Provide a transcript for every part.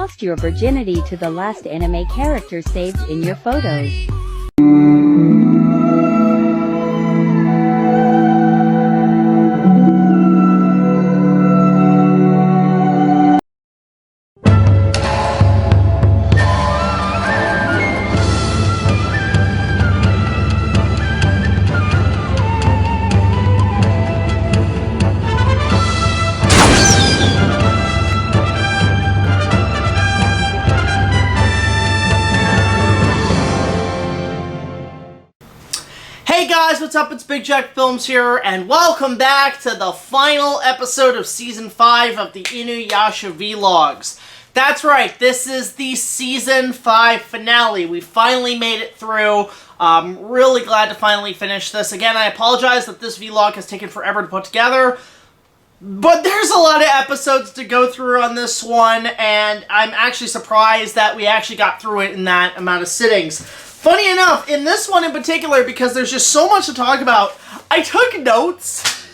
lost your virginity to the last anime character saved in your photos. Hey guys, what's up? It's BigJackFilms here, and welcome back to the final episode of Season 5 of the InuYasha V-Logs. That's right, this is the Season 5 finale. We finally made it through. I'm really glad to finally finish this. Again, I apologize that this vlog has taken forever to put together, but there's a lot of episodes to go through on this one, and I'm actually surprised that we actually got through it in that amount of sittings. Funny enough, in this one in particular, because there's just so much to talk about, I took notes.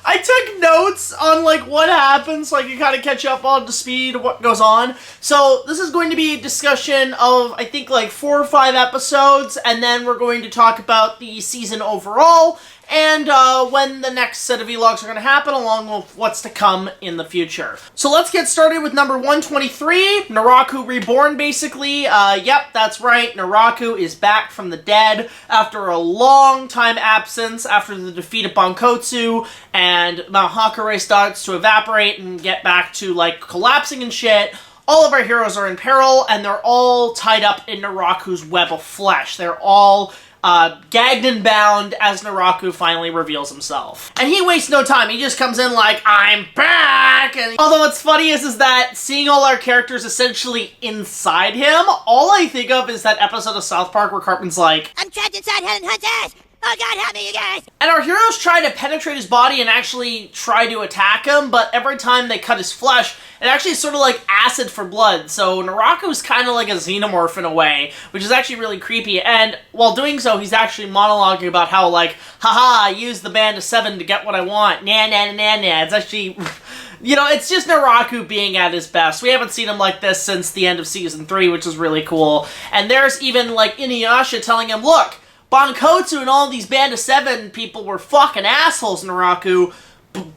I took notes on, like, what happens, so I can kind of catch up on the speed of what goes on. So, this is going to be a discussion of, I think, like, 4 or 5 episodes, and then we're going to talk about the season overall, and when the next set of vlogs are going to happen, along with what's to come in the future. So let's get started with number 123, Naraku Reborn, basically. Yep, that's right, Naraku is back from the dead after a long time absence, after the defeat of Bankotsu, and Mt Hakurei starts to evaporate and get back to, like, collapsing and shit. All of our heroes are in peril, and they're all tied up in Naraku's web of flesh. They're all gagged and bound as Naraku finally reveals himself. And he wastes no time. He just comes in like, I'm back! And although what's funny is that seeing all our characters essentially inside him, all I think of is that episode of South Park where Cartman's like, I'm trapped inside Helen Hunters! Oh god, help me, you guys! And our heroes try to penetrate his body and actually try to attack him, but every time they cut his flesh, it actually is sort of like acid for blood. So Naraku's kind of like a xenomorph in a way, which is actually really creepy. And while doing so, he's actually monologuing about how, like, haha, I used the band of 7 to get what I want. Nah, nah, nah, nah. It's actually, you know, it's just Naraku being at his best. We haven't seen him like this since the end of Season 3, which is really cool. And there's even, like, InuYasha telling him, look, Bankotsu and all these Band of 7 people were fucking assholes, Naraku,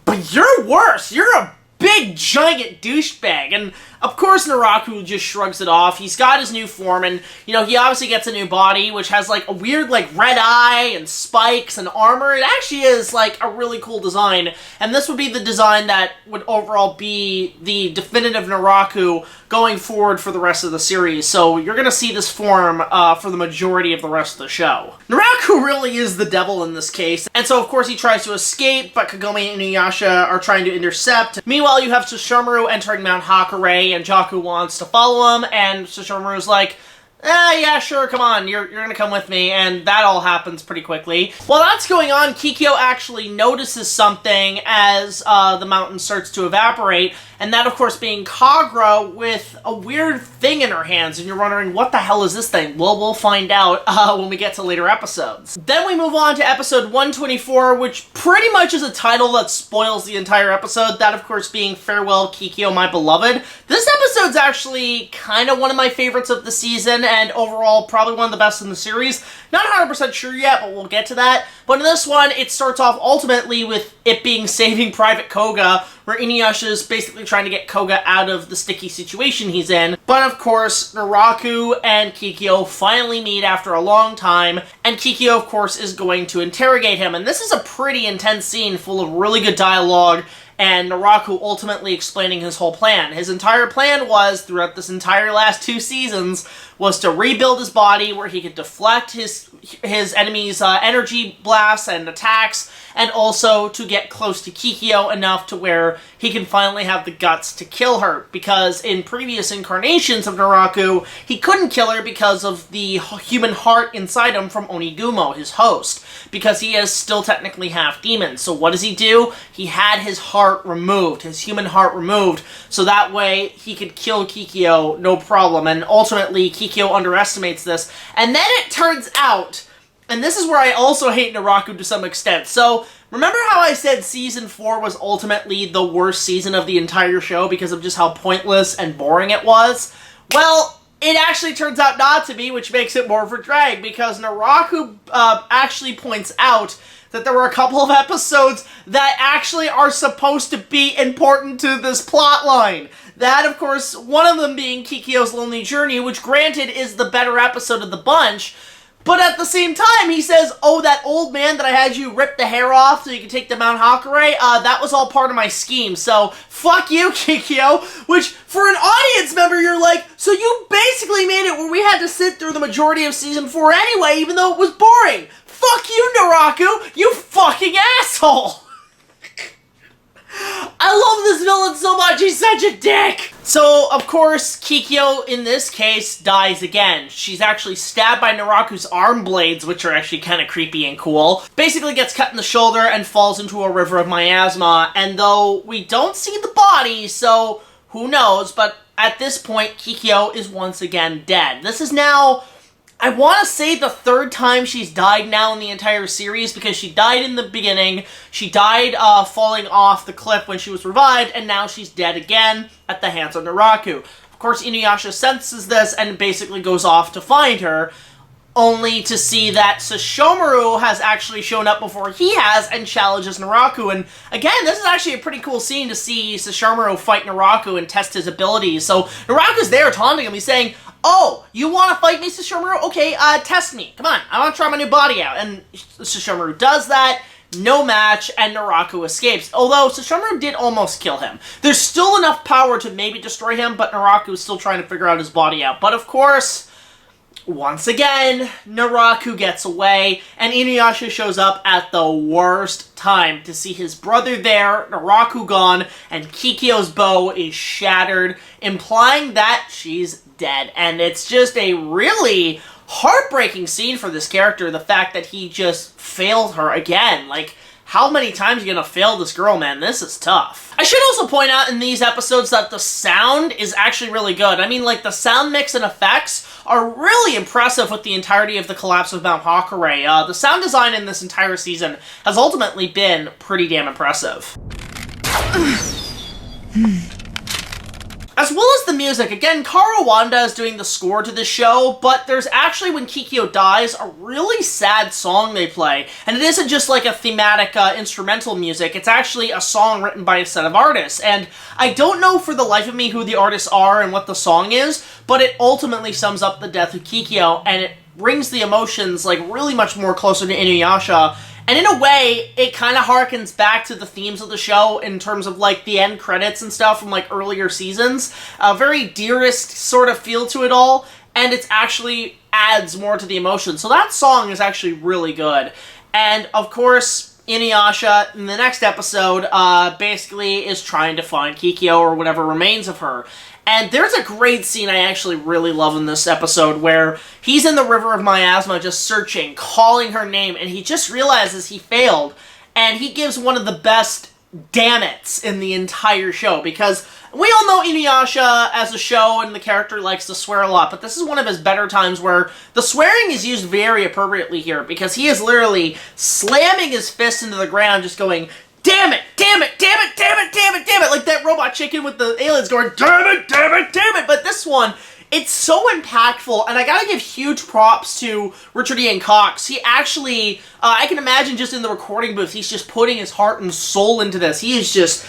but you're worse. You're a big, giant douchebag. And, of course, Naraku just shrugs it off. He's got his new form, and, you know, he obviously gets a new body, which has, like, a weird, like, red eye and spikes and armor. It actually is, like, a really cool design, and this would be the design that would overall be the definitive Naraku going forward for the rest of the series. So you're gonna see this form for the majority of the rest of the show. Naraku really is the devil in this case, and so, of course, he tries to escape, but Kagome and InuYasha are trying to intercept. Meanwhile, you have Sesshomaru entering Mt Hakurei, and Jaku wants to follow him, and Sesshomaru's like, yeah, sure, come on, you're gonna come with me, and that all happens pretty quickly. While that's going on, Kikyo actually notices something as the mountain starts to evaporate, and that, of course, being Kagura with a weird thing in her hands, and you're wondering, what the hell is this thing? Well, we'll find out when we get to later episodes. Then we move on to episode 124, which pretty much is a title that spoils the entire episode, that, of course, being Farewell, Kikyo, My Beloved. This episode's actually kind of one of my favorites of the season, and overall, probably one of the best in the series. Not 100% sure yet, but we'll get to that. But in this one, it starts off ultimately with it being Saving Private Koga, where InuYasha is basically trying to get Koga out of the sticky situation he's in. But of course, Naraku and Kikyo finally meet after a long time, and Kikyo, of course, is going to interrogate him. And this is a pretty intense scene full of really good dialogue, and Naraku ultimately explaining his whole plan. His entire plan was, throughout this entire last 2 seasons, was to rebuild his body where he could deflect his enemy's energy blasts and attacks, and also to get close to Kikyo enough to where he can finally have the guts to kill her, because in previous incarnations of Naraku, he couldn't kill her because of the human heart inside him from Onigumo, his host, because he is still technically half demon. So what does he do? He had his heart removed, his human heart removed, so that way he could kill Kikyo no problem, and ultimately Kikyo underestimates this, and then it turns out, and this is where I also hate Naraku to some extent. So remember how I said Season 4 was ultimately the worst season of the entire show because of just how pointless and boring it was? Well, it actually turns out not to be, which makes it more of a drag, because Naraku actually points out that there were a couple of episodes that actually are supposed to be important to this plot line. That, of course, one of them being Kikyo's Lonely Journey, which granted is the better episode of the bunch, but at the same time, he says, oh, that old man that I had you rip the hair off so you could take to Mt Hakurei, that was all part of my scheme, so fuck you, Kikyo. Which, for an audience member, you're like, so you basically made it where we had to sit through the majority of Season 4 anyway, even though it was boring. Fuck you, Naraku, you fucking asshole. I love this villain so much, he's such a dick! So, of course, Kikyo, in this case, dies again. She's actually stabbed by Naraku's arm blades, which are actually kind of creepy and cool. Basically gets cut in the shoulder and falls into a river of miasma, and though we don't see the body, so who knows, but at this point, Kikyo is once again dead. This is now, I want to say, the third time she's died now in the entire series, because she died in the beginning, she died falling off the cliff when she was revived, and now she's dead again at the hands of Naraku. Of course, InuYasha senses this and basically goes off to find her, only to see that Sesshomaru has actually shown up before he has and challenges Naraku. And again, this is actually a pretty cool scene to see Sesshomaru fight Naraku and test his abilities. So Naraku's there taunting him. He's saying, oh, you want to fight me, Sesshomaru? Okay, test me. Come on, I want to try my new body out. And Sesshomaru does that. No match, and Naraku escapes. Although, Sesshomaru did almost kill him. There's still enough power to maybe destroy him, but Naraku is still trying to figure out his body out. But of course, once again, Naraku gets away, and InuYasha shows up at the worst time to see his brother there, Naraku gone, and Kikyo's bow is shattered, implying that she's dead. And it's just a really heartbreaking scene for this character, the fact that he just failed her again. Like, how many times are you gonna fail this girl, man? This is tough. I should also point out in these episodes that the sound is actually really good. I mean, like, the sound mix and effects are really impressive with the entirety of the collapse of Mt Hakurei. The sound design in this entire season has ultimately been pretty damn impressive. As well as the music, again, Kara Wanda is doing the score to this show, but there's actually, when Kikyo dies, a really sad song they play. And it isn't just like a thematic instrumental music, it's actually a song written by a set of artists. And I don't know for the life of me who the artists are and what the song is, but it ultimately sums up the death of Kikyo, and it brings the emotions, like, really much more closer to InuYasha. And in a way, it kind of harkens back to the themes of the show in terms of, like, the end credits and stuff from, like, earlier seasons. A very Dearest sort of feel to it all, and it actually adds more to the emotion. So that song is actually really good. And, of course, InuYasha, in the next episode, basically is trying to find Kikyo or whatever remains of her. And there's a great scene I actually really love in this episode where he's in the river of miasma just searching, calling her name, and he just realizes he failed, and he gives one of the best damn it's in the entire show, because we all know InuYasha as a show and the character likes to swear a lot, but this is one of his better times where the swearing is used very appropriately here, because he is literally slamming his fist into the ground just going, damn it, damn it, damn it, damn it, damn it, damn it, like that robot chicken with the aliens going, damn it, damn it, damn it. But this one, it's so impactful, and I gotta give huge props to Richard Ian Cox. He actually, I can imagine just in the recording booth, he's just putting his heart and soul into this. He is just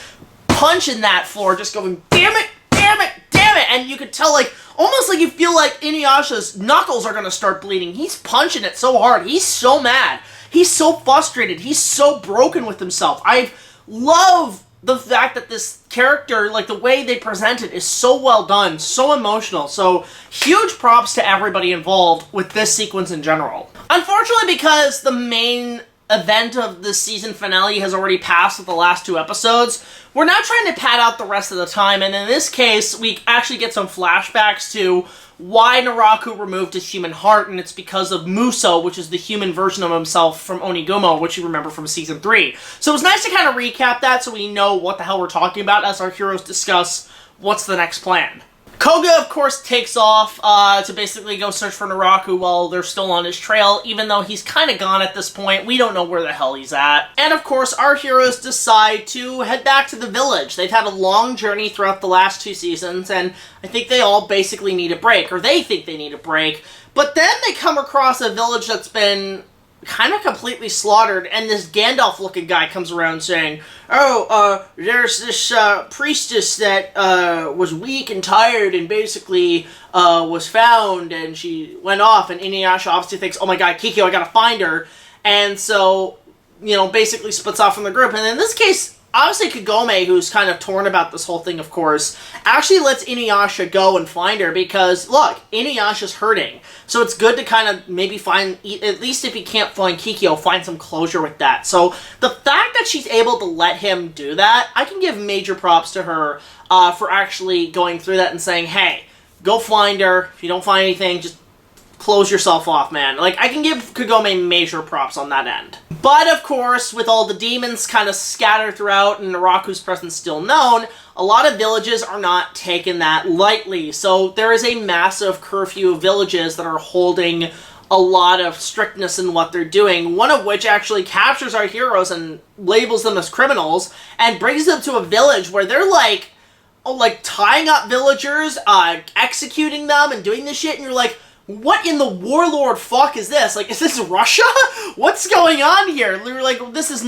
punching that floor, just going, damn it, damn it, damn it. And you could tell, like, almost like you feel like InuYasha's knuckles are gonna start bleeding. He's punching it so hard. He's so mad. He's so frustrated. He's so broken with himself. I love the fact that this character, like, the way they present it is so well done, so emotional. So, huge props to everybody involved with this sequence in general. Unfortunately, because the main event of the season finale has already passed with the last two episodes, we're now trying to pad out the rest of the time, and in this case, we actually get some flashbacks to why Naraku removed his human heart, and it's because of Muso, which is the human version of himself from Onigumo, which you remember from Season 3. So it was nice to kind of recap that so we know what the hell we're talking about as our heroes discuss what's the next plan. Koga, of course, takes off to basically go search for Naraku while they're still on his trail, even though he's kind of gone at this point. We don't know where the hell he's at. And, of course, our heroes decide to head back to the village. They've had a long journey throughout the last 2 seasons, and I think they all basically need a break, or they think they need a break. But then they come across a village that's been kind of completely slaughtered, and this Gandalf-looking guy comes around saying, oh, there's this priestess that was weak and tired and basically was found, and she went off, and InuYasha obviously thinks, oh my god, Kikyo, I gotta find her, and so, you know, basically splits off from the group. And in this case, obviously Kagome, who's kind of torn about this whole thing, of course, actually lets InuYasha go and find her because, look, InuYasha's hurting. So it's good to kind of maybe find, at least if he can't find Kikyo, find some closure with that. So the fact that she's able to let him do that, I can give major props to her for actually going through that and saying, hey, go find her. If you don't find anything, just close yourself off, man. Like, I can give Kagome major props on that end. But, of course, with all the demons kind of scattered throughout and Naraku's presence still known, a lot of villages are not taking that lightly. So there is a massive curfew of villages that are holding a lot of strictness in what they're doing, one of which actually captures our heroes and labels them as criminals and brings them to a village where they're like, tying up villagers, executing them and doing this shit, and you're like, what in the warlord fuck is this? Like, is this Russia? What's going on here? We're like, this is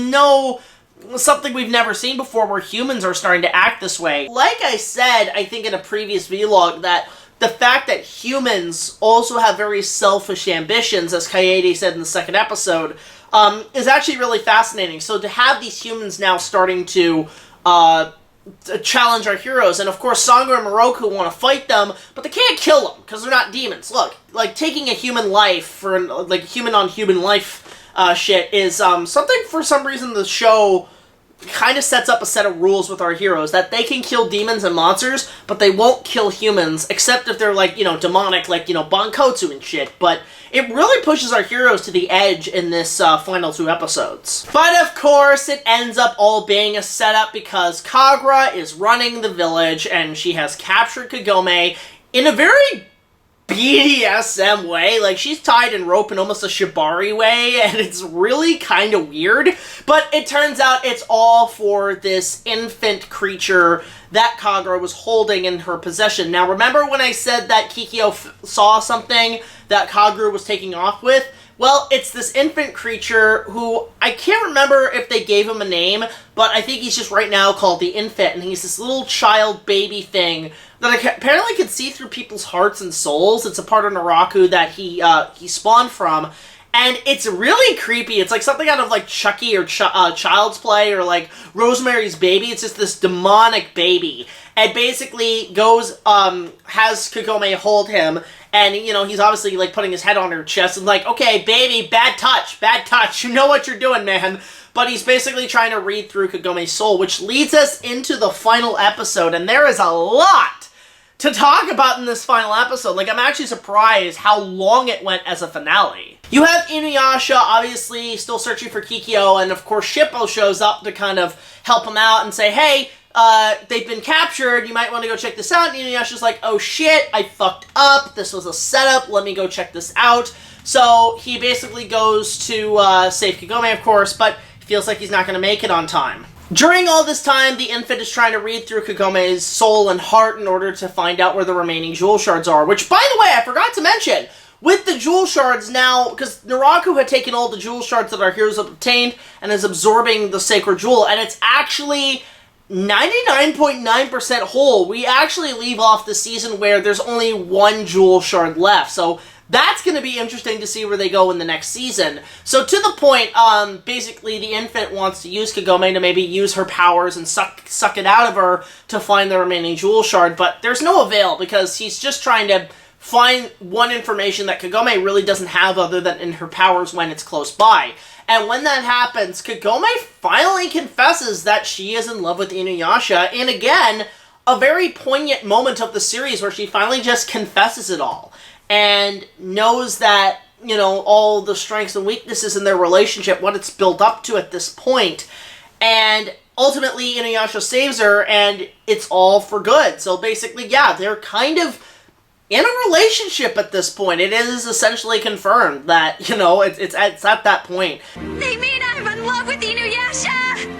something we've never seen before where humans are starting to act this way. Like I said, I think in a previous vlog, that the fact that humans also have very selfish ambitions, as Kaede said in the second episode, is actually really fascinating. So to have these humans now starting to challenge our heroes, and of course Sangha and Moroku want to fight them, but they can't kill them because they're not demons. Look, like, taking a human life for like human on human life shit is something, for some reason the show kind of sets up a set of rules with our heroes that they can kill demons and monsters, but they won't kill humans, except if they're like, you know, demonic, like, you know, Bankotsu and shit. But it really pushes our heroes to the edge in this final 2 episodes. But of course, it ends up all being a setup because Kagura is running the village and she has captured Kagome in a very BDSM way. Like, she's tied in rope in almost a shibari way, and it's really kind of weird. But it turns out it's all for this infant creature that Kagura was holding in her possession. Now, remember when I said that Kikyo saw something that Kagura was taking off with? Well, it's this infant creature who, I can't remember if they gave him a name, but I think he's just right now called the infant, and he's this little child baby thing that apparently can see through people's hearts and souls. It's a part of Naraku that he spawned from, and it's really creepy. It's like something out of like Chucky or Child's Play or like Rosemary's Baby. It's just this demonic baby, and basically goes, has Kagome hold him, and, you know, he's obviously like putting his head on her chest and like, okay, baby, bad touch, you know what you're doing, man. But he's basically trying to read through Kagome's soul, which leads us into the final episode, and there is a lot to talk about in this final episode. Like, I'm actually surprised how long it went as a finale. You have InuYasha, obviously, still searching for Kikyo, and of course Shippo shows up to kind of help him out and say, hey, they've been captured, you might want to go check this out. And InuYasha's like, oh shit, I fucked up, this was a setup, let me go check this out. So he basically goes to save Kagome, of course, but feels like he's not going to make it on time. During all this time, the infant is trying to read through Kagome's soul and heart in order to find out where the remaining jewel shards are, which, by the way, I forgot to mention, with the jewel shards now, because Naraku had taken all the jewel shards that our heroes have obtained and is absorbing the sacred jewel, and it's actually 99.9% whole. We actually leave off the season where there's only 1 jewel shard left, so that's going to be interesting to see where they go in the next season. So to the point, basically the infant wants to use Kagome to maybe use her powers and suck it out of her to find the remaining jewel shard, but there's no avail because he's just trying to find one information that Kagome really doesn't have other than in her powers when it's close by. And when that happens, Kagome finally confesses that she is in love with InuYasha, and again, a very poignant moment of the series where she finally just confesses it all. And knows that, you know, all the strengths and weaknesses in their relationship, what it's built up to at this point. And ultimately, InuYasha saves her, and it's all for good. So basically, yeah, they're kind of in a relationship at this point. It is essentially confirmed that, you know, it's at that point. They mean I'm in love with InuYasha!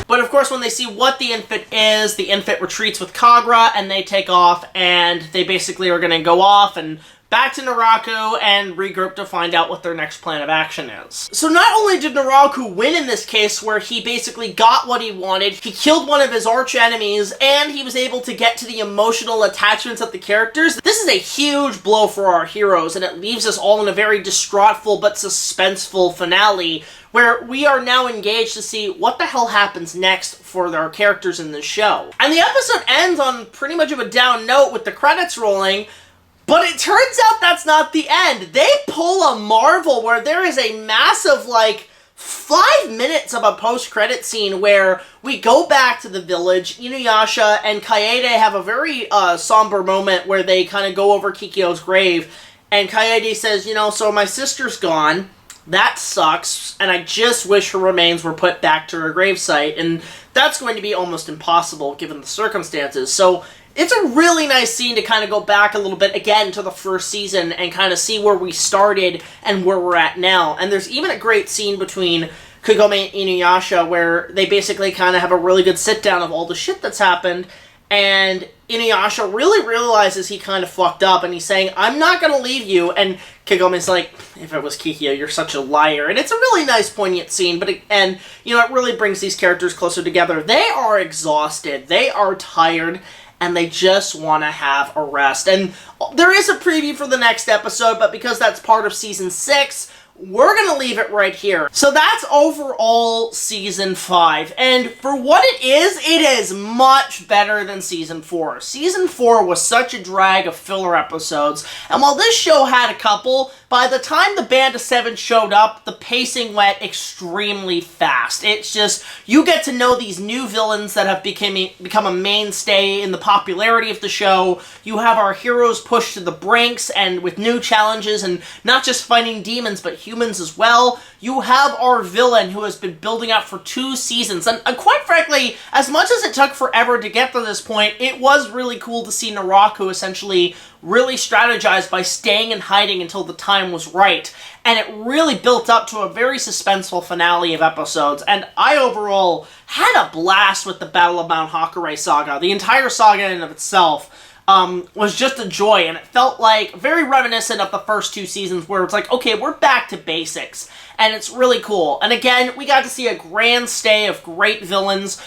But of course, when they see what the infant is, the infant retreats with Kagura, and they take off, and they basically are going to go off and back to Naraku and regroup to find out what their next plan of action is. So not only did Naraku win in this case, where he basically got what he wanted, he killed one of his arch enemies, and he was able to get to the emotional attachments of the characters. This is a huge blow for our heroes, and it leaves us all in a very distraughtful but suspenseful finale, where we are now engaged to see what the hell happens next for our characters in this show. And the episode ends on pretty much of a down note with the credits rolling, but it turns out that's not the end. They pull a Marvel where there is a massive, like, 5 minutes of a post-credit scene where we go back to the village. InuYasha and Kaede have a very somber moment where they kind of go over Kikyo's grave, and Kaede says, you know, so my sister's gone. That sucks, and I just wish her remains were put back to her gravesite, and that's going to be almost impossible given the circumstances. So it's a really nice scene to kind of go back a little bit again to the first season and kind of see where we started and where we're at now. And there's even a great scene between Kagome and InuYasha where they basically kind of have a really good sit down of all the shit that's happened, and InuYasha really realizes he kind of fucked up, and he's saying, I'm not going to leave you, and Kagome's like, if it was Kikyo, you're such a liar. And it's a really nice, poignant scene, but it really brings these characters closer together. They are exhausted, they are tired, and they just want to have a rest. And there is a preview for the next episode, but because that's part of Season 6, we're going to leave it right here. So that's overall Season 5. And for what it is much better than Season 4. Season 4 was such a drag of filler episodes. And while this show had a couple, by the time the Band of Seven showed up, the pacing went extremely fast. It's just, you get to know these new villains that have become a mainstay in the popularity of the show. You have our heroes pushed to the brinks and with new challenges, and not just fighting demons, but humans as well. You have our villain who has been building up for 2 seasons, and quite frankly, as much as it took forever to get to this point, it was really cool to see Naraku essentially really strategize by staying and hiding until the time was right, and it really built up to a very suspenseful finale of episodes, and I overall had a blast with the Battle of Mt Hakurei saga. The entire saga in and of itself was just a joy, and it felt like very reminiscent of the first 2 seasons where it's like, okay, we're back to basics, and it's really cool. And again, we got to see a grand stay of great villains,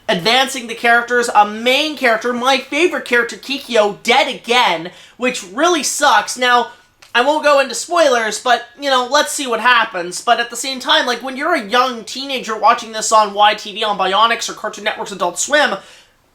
advancing the characters, a main character, my favorite character, Kikyo, dead again, which really sucks. Now, I won't go into spoilers, but, you know, let's see what happens. But at the same time, like, when you're a young teenager watching this on YTV, on Bionics, or Cartoon Network's Adult Swim,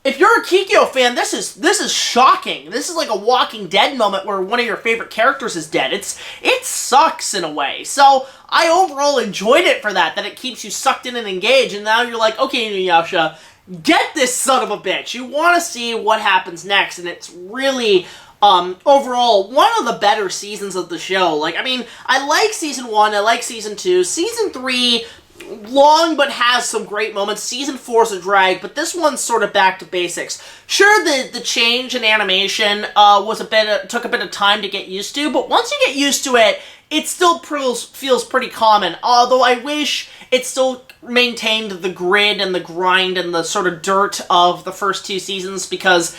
if you're a Kikyo fan, this is shocking. This is like a Walking Dead moment where one of your favorite characters is dead. It sucks in a way. So I overall enjoyed it for that it keeps you sucked in and engaged, and now you're like, okay, InuYasha, get this son of a bitch. You want to see what happens next, and it's really, overall, one of the better seasons of the show. Like, I mean, I like Season 1, I like Season 2, Season 3... long but has some great moments. Season 4 is a drag, but this one's sort of back to basics. Sure, the change in animation took a bit of time to get used to, but once you get used to it, it still feels pretty common. Although I wish it still maintained the grid and the grind and the sort of dirt of the first 2 seasons, because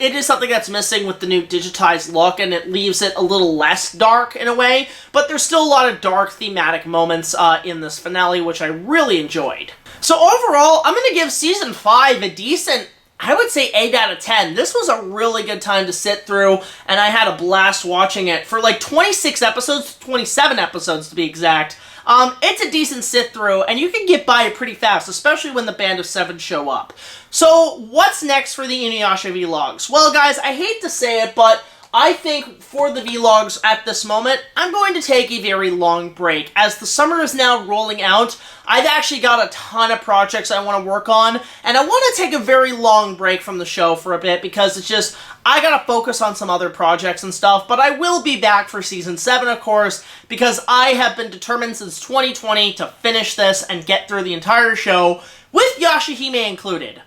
it is something that's missing with the new digitized look, and it leaves it a little less dark in a way, but there's still a lot of dark thematic moments in this finale, which I really enjoyed. So overall, I'm going to give Season 5 a decent, I would say 8 out of 10. This was a really good time to sit through, and I had a blast watching it. For like 26 episodes, 27 episodes to be exact, it's a decent sit-through, and you can get by it pretty fast, especially when the Band of Seven show up. So, what's next for the InuYasha V-Logs? Well, guys, I hate to say it, but I think for the vlogs at this moment, I'm going to take a very long break. As the summer is now rolling out, I've actually got a ton of projects I want to work on, and I want to take a very long break from the show for a bit because it's just, I gotta focus on some other projects and stuff, but I will be back for Season 7, of course, because I have been determined since 2020 to finish this and get through the entire show, with Yashahime included.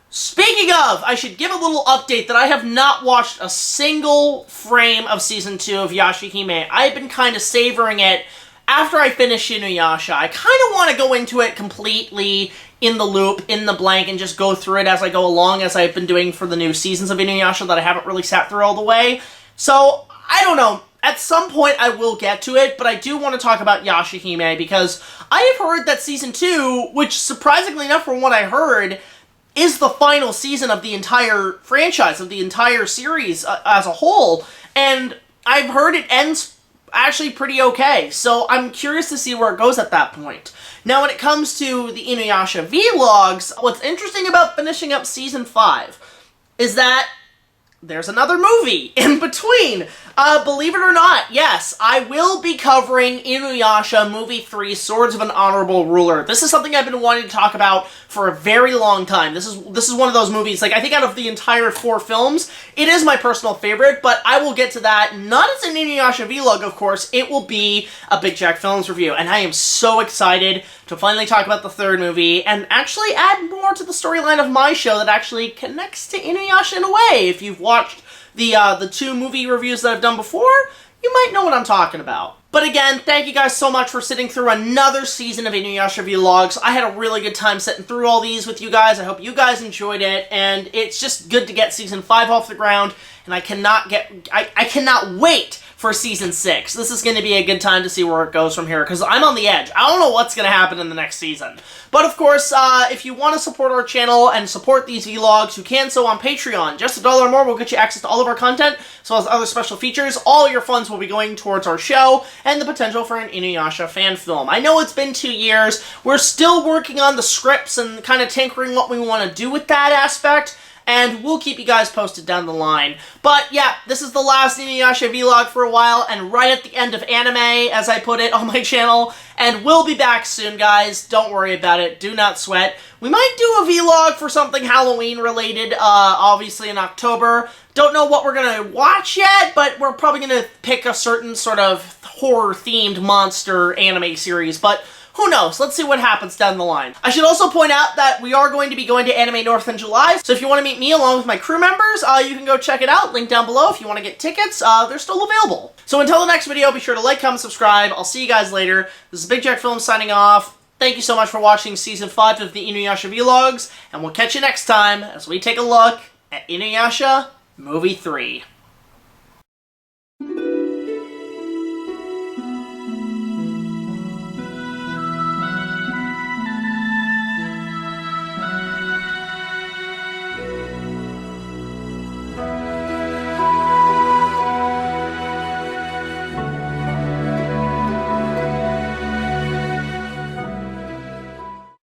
Speaking of, I should give a little update that I have not watched a single frame of Season 2 of Yashahime. I've been kind of savoring it after I finish InuYasha. I kind of want to go into it completely in the loop, in the blank, and just go through it as I go along, as I've been doing for the new seasons of InuYasha that I haven't really sat through all the way. So, I don't know. At some point, I will get to it, but I do want to talk about Yashahime, because I have heard that Season 2, which, surprisingly enough from what I heard, is the final season of the entire franchise, of the entire series as a whole, and I've heard it ends actually pretty okay, so I'm curious to see where it goes at that point. Now, when it comes to the InuYasha V-Logs, what's interesting about finishing up Season 5 is that there's another movie in between. Believe it or not, yes, I will be covering InuYasha Movie 3, Swords of an Honorable Ruler. This is something I've been wanting to talk about for a very long time. This is one of those movies, like, I think out of the entire 4 films, it is my personal favorite, but I will get to that, not as an InuYasha V-Log, of course, it will be a BigJackFilms review, and I am so excited to finally talk about the 3rd movie, and actually add more to the storyline of my show that actually connects to InuYasha in a way. If you've watched the 2 movie reviews that I've done before, you might know what I'm talking about. But again, thank you guys so much for sitting through another season of InuYasha V-Logs. I had a really good time sitting through all these with you guys. I hope you guys enjoyed it, and it's just good to get Season 5 off the ground, and I cannot wait for Season 6. This is going to be a good time to see where it goes from here, because I'm on the edge. I don't know what's going to happen in the next season. But of course, if you want to support our channel and support these vlogs, you can so on Patreon. Just $1 or more will get you access to all of our content, as well as other special features. All your funds will be going towards our show, and the potential for an InuYasha fan film. I know it's been 2 years. We're still working on the scripts and kind of tinkering what we want to do with that aspect, and we'll keep you guys posted down the line. But yeah, this is the last InuYasha vlog for a while, and right at the end of anime, as I put it on my channel, and we'll be back soon, guys. Don't worry about it. Do not sweat. We might do a vlog for something Halloween-related, obviously in October. Don't know what we're gonna watch yet, but we're probably gonna pick a certain sort of horror-themed monster anime series, but who knows? Let's see what happens down the line. I should also point out that we are going to be going to Anime North in July, so if you want to meet me along with my crew members, you can go check it out. Link down below if you want to get tickets. They're still available. So until the next video, be sure to like, comment, subscribe. I'll see you guys later. This is BigJackFilms signing off. Thank you so much for watching Season 5 of the InuYasha Vlogs, and we'll catch you next time as we take a look at InuYasha Movie 3.